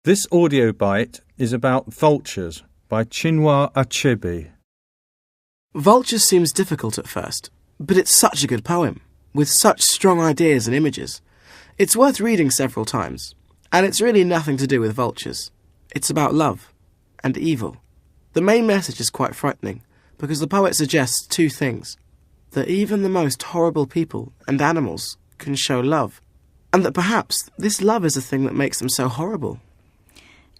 This audio bite is about Vultures by Chinua Achebe. Vultures seems difficult at first, but it's such a good poem, with such strong ideas and images. It's worth reading several times, and it's really nothing to do with vultures. It's about love and evil. The main message is quite frightening, because the poet suggests two things: that even the most horrible people and animals can show love, and that perhaps this love is the thing that makes them so horrible.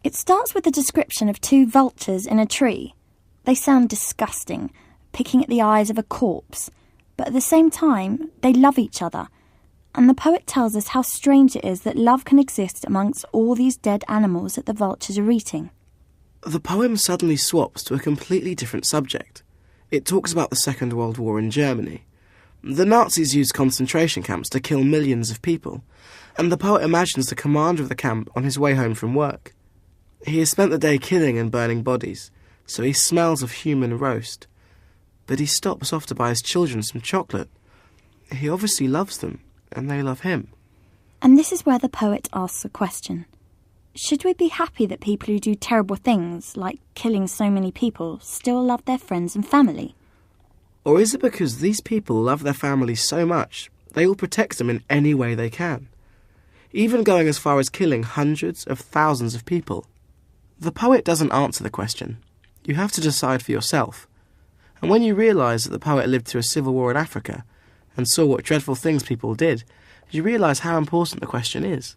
It starts with a description of two vultures in a tree. They sound disgusting, picking at the eyes of a corpse, but at the same time, they love each other. And the poet tells us how strange it is that love can exist amongst all these dead animals that the vultures are eating. The poem suddenly swaps to a completely different subject. It talks about the Second World War in Germany. The Nazis used concentration camps to kill millions of people, and the poet imagines the commander of the camp on his way home from work. He has spent the day killing and burning bodies, so he smells of human roast. But he stops off to buy his children some chocolate. He obviously loves them, and they love him. And this is where the poet asks a question. Should we be happy that people who do terrible things, like killing so many people, still love their friends and family? Or is it because these people love their families so much, they will protect them in any way they can, even going as far as killing hundreds of thousands of people? The poet doesn't answer the question. You have to decide for yourself. And when you realise that the poet lived through a civil war in Africa and saw what dreadful things people did, you realise how important the question is.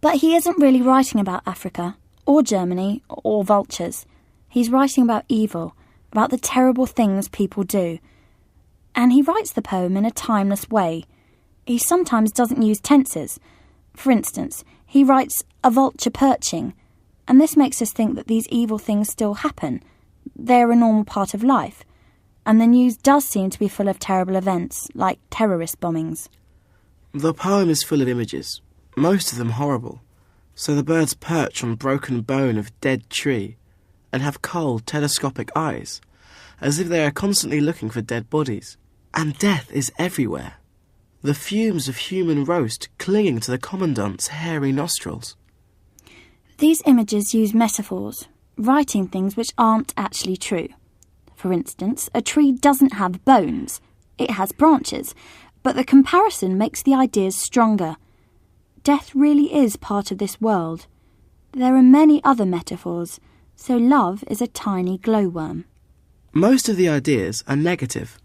But he isn't really writing about Africa, or Germany, or vultures. He's writing about evil, about the terrible things people do. And he writes the poem in a timeless way. He sometimes doesn't use tenses. For instance, he writes a vulture perching, and this makes us think that these evil things still happen. They're a normal part of life. And the news does seem to be full of terrible events, like terrorist bombings. The poem is full of images, most of them horrible. So the birds perch on broken bone of dead tree and have cold, telescopic eyes, as if they are constantly looking for dead bodies. And death is everywhere. The fumes of human roast clinging to the commandant's hairy nostrils. These images use metaphors, writing things which aren't actually true. For instance, a tree doesn't have bones, it has branches, but the comparison makes the ideas stronger. Death really is part of this world. There are many other metaphors, so love is a tiny glowworm. Most of the ideas are negative,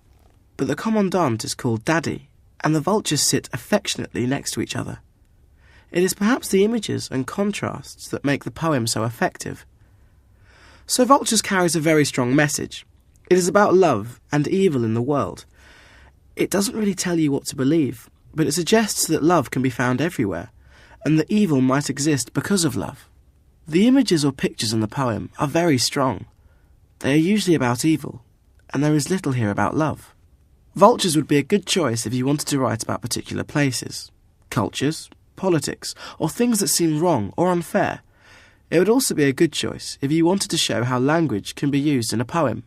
but the commandant is called Daddy, and the vultures sit affectionately next to each other. It is perhaps the images and contrasts that make the poem so effective. So Vultures carries a very strong message. It is about love and evil in the world. It doesn't really tell you what to believe, but it suggests that love can be found everywhere, and that evil might exist because of love. The images or pictures in the poem are very strong. They are usually about evil, and there is little here about love. Vultures would be a good choice if you wanted to write about particular places, cultures, politics, or things that seem wrong or unfair. It would also be a good choice if you wanted to show how language can be used in a poem.